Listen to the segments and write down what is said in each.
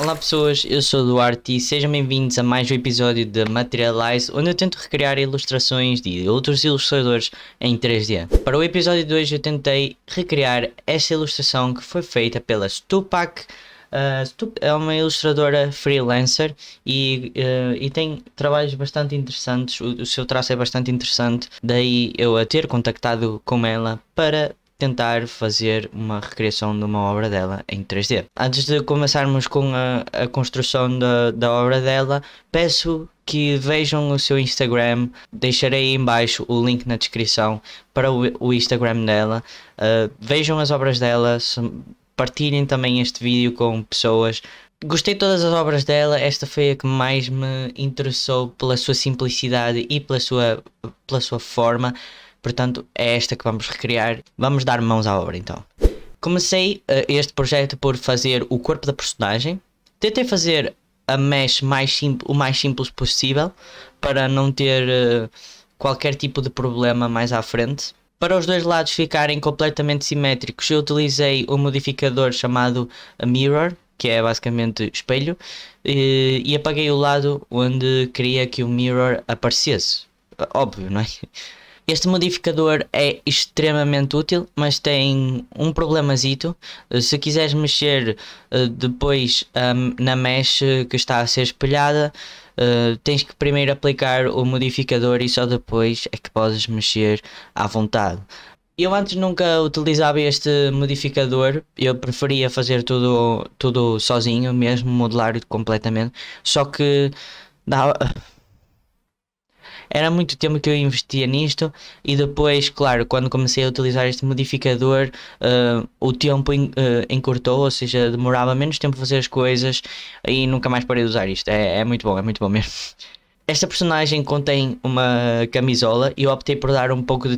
Olá pessoas, eu sou o Duarte e sejam bem-vindos a mais um episódio de Materialize, onde eu tento recriar ilustrações de outros ilustradores em 3D. Para o episódio de hoje eu tentei recriar esta ilustração que foi feita pela Stupak. É uma ilustradora freelancer e tem trabalhos bastante interessantes, o seu traço é bastante interessante, daí eu a ter contactado com ela para tentar fazer uma recriação de uma obra dela em 3D. Antes de começarmos com a construção da obra dela, peço que vejam o seu Instagram, deixarei em baixo o link na descrição para o Instagram dela, vejam as obras dela, partilhem também este vídeo com pessoas. Gostei de todas as obras dela, esta foi a que mais me interessou pela sua simplicidade e pela sua forma. Portanto, é esta que vamos recriar. Vamos dar mãos à obra então. Comecei este projeto por fazer o corpo da personagem. Tentei fazer a mesh o mais simples possível para não ter qualquer tipo de problema mais à frente. Para os dois lados ficarem completamente simétricos, eu utilizei um modificador chamado Mirror, que é basicamente espelho, e apaguei o lado onde queria que o Mirror aparecesse. Óbvio, não é? Este modificador é extremamente útil, mas tem um problemazito. Se quiseres mexer depois na mesh que está a ser espelhada, tens que primeiro aplicar o modificador e só depois é que podes mexer à vontade. Eu antes nunca utilizava este modificador, eu preferia fazer tudo sozinho mesmo, modelar completamente, só que era muito tempo que eu investia nisto e depois, claro, quando comecei a utilizar este modificador, o tempo encurtou, ou seja, demorava menos tempo a fazer as coisas e nunca mais parei de usar isto. É muito bom mesmo. Esta personagem contém uma camisola e eu optei por dar um pouco de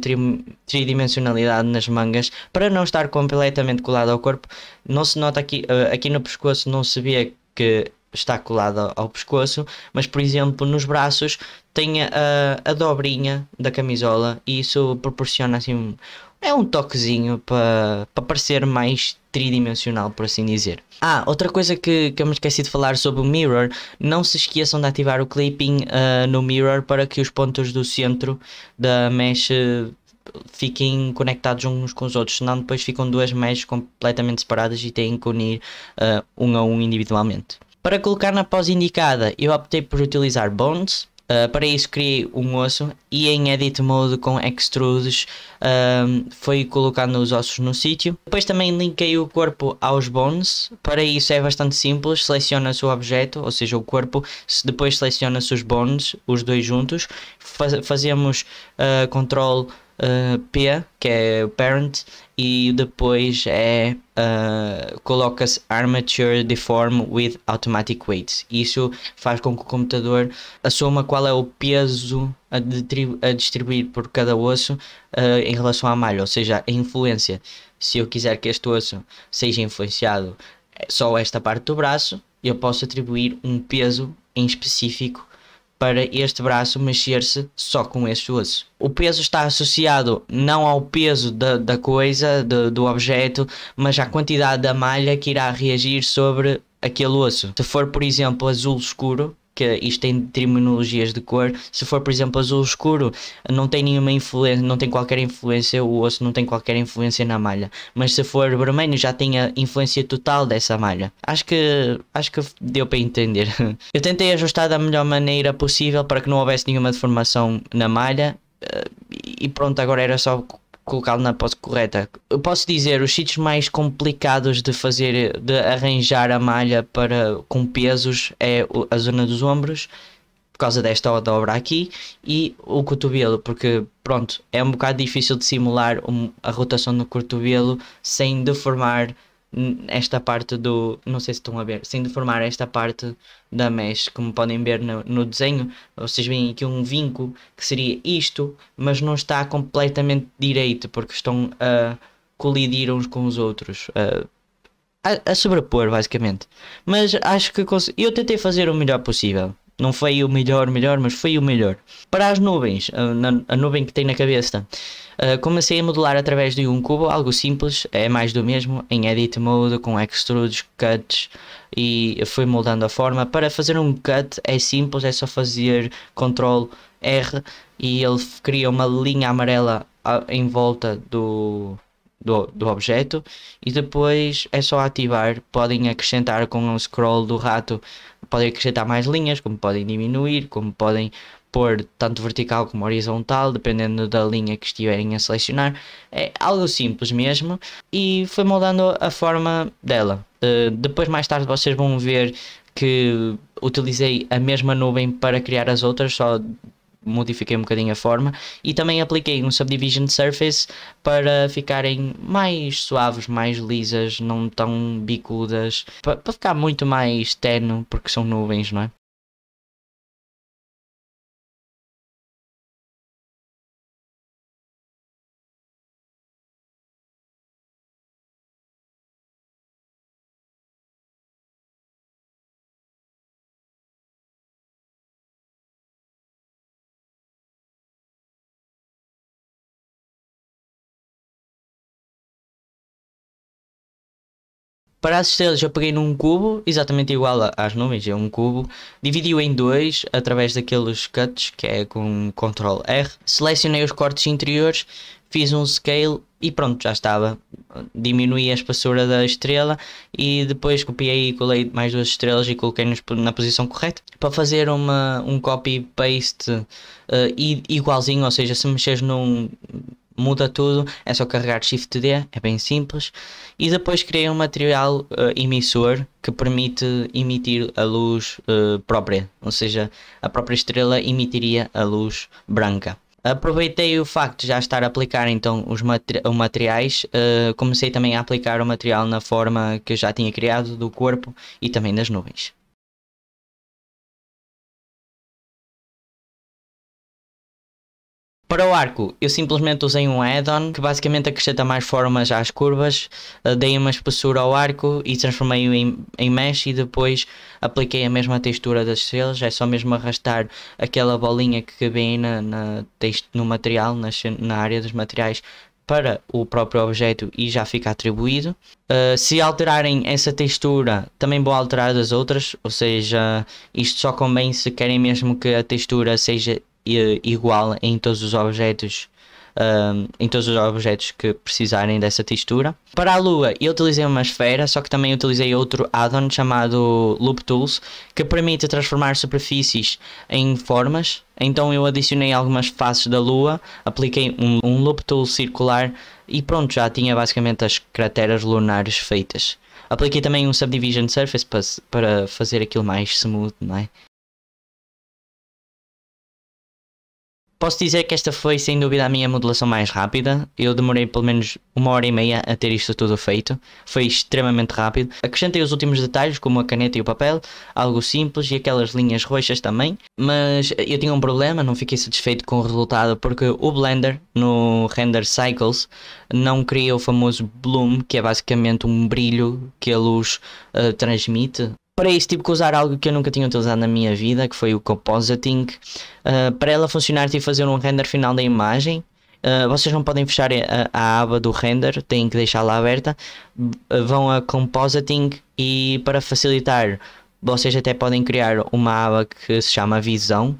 tridimensionalidade nas mangas para não estar completamente colado ao corpo. Não se nota aqui no pescoço, não se vê que está colada ao pescoço, mas por exemplo nos braços tem a dobrinha da camisola e isso proporciona assim um toquezinho para parecer mais tridimensional, por assim dizer. Outra coisa que eu me esqueci de falar sobre o Mirror: não se esqueçam de ativar o clipping no Mirror para que os pontos do centro da mesh fiquem conectados uns com os outros, senão depois ficam duas meshes completamente separadas e têm que unir um a um individualmente. Para colocar na pose indicada, eu optei por utilizar Bones. Para isso criei um osso e em Edit Mode com Extrudes foi colocando os ossos no sítio. Depois também linkei o corpo aos Bones. Para isso é bastante simples, seleciona-se o objeto, ou seja o corpo, depois seleciona-se os Bones, os dois juntos. Fazemos Ctrl P, que é o Parent, e depois coloca-se Armature Deform with Automatic Weights. Isso faz com que o computador assuma qual é o peso a distribuir por cada osso em relação à malha, ou seja, a influência. Se eu quiser que este osso seja influenciado só esta parte do braço, eu posso atribuir um peso em específico para este braço mexer-se só com este osso. O peso está associado não ao peso da coisa, do objeto, mas à quantidade da malha que irá reagir sobre aquele osso. Se for, por exemplo, azul escuro, que isto tem terminologias de cor, se for, por exemplo, azul escuro, não tem nenhuma influência, não tem qualquer influência, o osso não tem qualquer influência na malha. Mas se for vermelho, já tem a influência total dessa malha. Acho que deu para entender. Eu tentei ajustar da melhor maneira possível para que não houvesse nenhuma deformação na malha e pronto, agora era só colocá-lo na pose correta. Eu posso dizer, os sítios mais complicados de arranjar a malha com pesos é a zona dos ombros, por causa desta dobra aqui, e o cotovelo, porque pronto, é um bocado difícil de simular a rotação do cotovelo sem deformar esta parte não sei se estão a ver, sem deformar esta parte da mesh, como podem ver no desenho. Vocês veem aqui um vinco que seria isto, mas não está completamente direito porque estão a colidir uns com os outros, a sobrepor basicamente. Mas acho que eu tentei fazer o melhor possível. Não foi o melhor, mas foi o melhor. Para as nuvens, a nuvem que tem na cabeça, comecei a modelar através de um cubo, algo simples, é mais do mesmo, em Edit Mode, com extrudes, cuts, e fui moldando a forma. Para fazer um cut é simples, é só fazer Ctrl R e ele cria uma linha amarela em volta do objeto, e depois é só ativar. Podem acrescentar com o scroll do rato, podem acrescentar mais linhas, como podem diminuir, como podem pôr tanto vertical como horizontal, dependendo da linha que estiverem a selecionar. É algo simples mesmo, e foi moldando a forma dela. Depois mais tarde vocês vão ver que utilizei a mesma nuvem para criar as outras, só modifiquei um bocadinho a forma, e também apliquei um Subdivision Surface para ficarem mais suaves, mais lisas, não tão bicudas, para ficar muito mais tenue, porque são nuvens, não é? Para as estrelas eu peguei num cubo, exatamente igual às nuvens, é um cubo, dividi-o em dois através daqueles cuts, que é com Ctrl R, selecionei os cortes interiores, fiz um scale e pronto, já estava. Diminuí a espessura da estrela e depois copiei e colei mais duas estrelas e coloquei na posição correta. Para fazer um copy-paste igualzinho, ou seja, se mexeres num... muda tudo, é só carregar Shift D, é bem simples. E depois criei um material emissor que permite emitir a luz própria, ou seja, a própria estrela emitiria a luz branca. Aproveitei o facto de já estar a aplicar então os materiais, comecei também a aplicar o material na forma que eu já tinha criado do corpo e também das nuvens. Para o arco, eu simplesmente usei um add-on que basicamente acrescenta mais formas às curvas, dei uma espessura ao arco e transformei-o em mesh, e depois apliquei a mesma textura das estrelas. É só mesmo arrastar aquela bolinha que cabe no material, na área dos materiais, para o próprio objeto e já fica atribuído. Se alterarem essa textura, também vou alterar das outras, ou seja, isto só convém se querem mesmo que a textura seja igual em todos os objetos que precisarem dessa textura. Para a lua eu utilizei uma esfera, só que também utilizei outro add-on chamado Loop Tools, que permite transformar superfícies em formas. Então eu adicionei algumas faces da lua, apliquei um Loop Tool circular e pronto, já tinha basicamente as crateras lunares feitas. Apliquei também um Subdivision Surface para fazer aquilo mais smooth, não é? Posso dizer que esta foi sem dúvida a minha modelação mais rápida. Eu demorei pelo menos 1h30 a ter isto tudo feito. Foi extremamente rápido. Acrescentei os últimos detalhes, como a caneta e o papel, algo simples, e aquelas linhas roxas também. Mas eu tinha um problema, não fiquei satisfeito com o resultado, porque o Blender no Render Cycles não cria o famoso bloom, que é basicamente um brilho que a luz transmite. Para isso tive que usar algo que eu nunca tinha utilizado na minha vida, que foi o Compositing. Para ela funcionar tive que fazer um render final da imagem. Vocês não podem fechar a aba do render, têm que deixá-la aberta. Vão a Compositing e, para facilitar, vocês até podem criar uma aba que se chama Visão,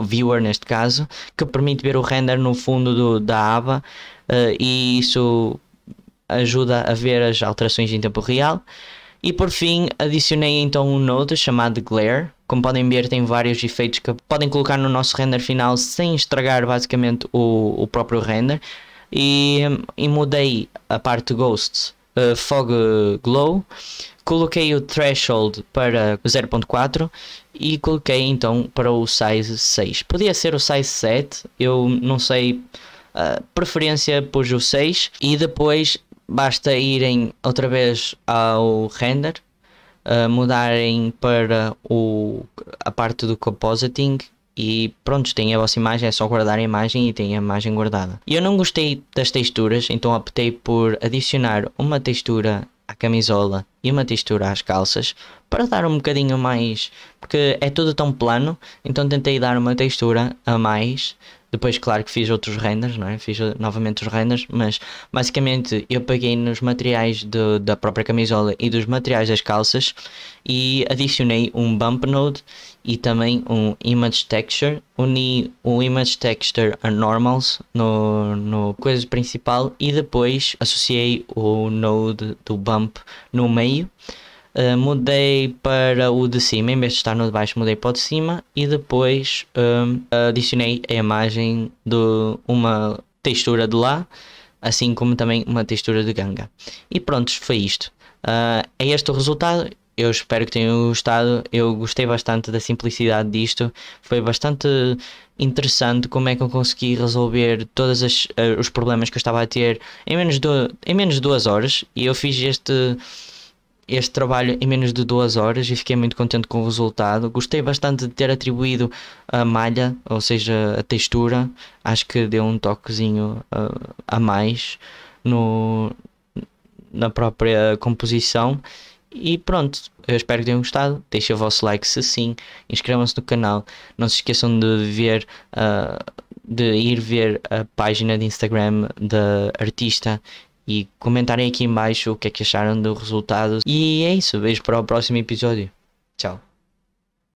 Viewer neste caso, que permite ver o render no fundo da aba, e isso ajuda a ver as alterações em tempo real. E por fim adicionei então um node chamado Glare. Como podem ver, tem vários efeitos que podem colocar no nosso render final sem estragar basicamente o próprio render. E mudei a parte Ghosts, Fog Glow. Coloquei o Threshold para 0.4 e coloquei então para o size 6. Podia ser o size 7, eu não sei, preferência pus o 6, e depois basta irem outra vez ao render, mudarem para a parte do compositing e pronto, tem a vossa imagem, é só guardar a imagem e tem a imagem guardada. Eu não gostei das texturas, então optei por adicionar uma textura à camisola e uma textura às calças para dar um bocadinho mais, porque é tudo tão plano, então tentei dar uma textura a mais. Depois, claro que fiz outros renders, não é? Fiz novamente os renders, mas basicamente eu peguei nos materiais da própria camisola e dos materiais das calças e adicionei um bump node e também um image texture. Uni o image texture a normals no coisa principal e depois associei o node do bump no meio. Mudei para o de cima, em vez de estar no de baixo, mudei para o de cima e depois adicionei a imagem de uma textura de lá, assim como também uma textura de ganga. E pronto, foi isto. É este o resultado. Eu espero que tenham gostado. Eu gostei bastante da simplicidade disto. Foi bastante interessante como é que eu consegui resolver todos os problemas que eu estava a ter em menos de 2 horas. E eu fiz este trabalho em menos de 2 horas e fiquei muito contente com o resultado. Gostei bastante de ter atribuído a malha, ou seja, a textura. Acho que deu um toquezinho a mais no, na própria composição. E pronto, eu espero que tenham gostado. Deixem o vosso like se sim, inscrevam-se no canal. Não se esqueçam de ir ver a página de Instagram da artista e comentarem aqui em baixo o que é que acharam do resultado. E é isso, beijo para o próximo episódio. Tchau.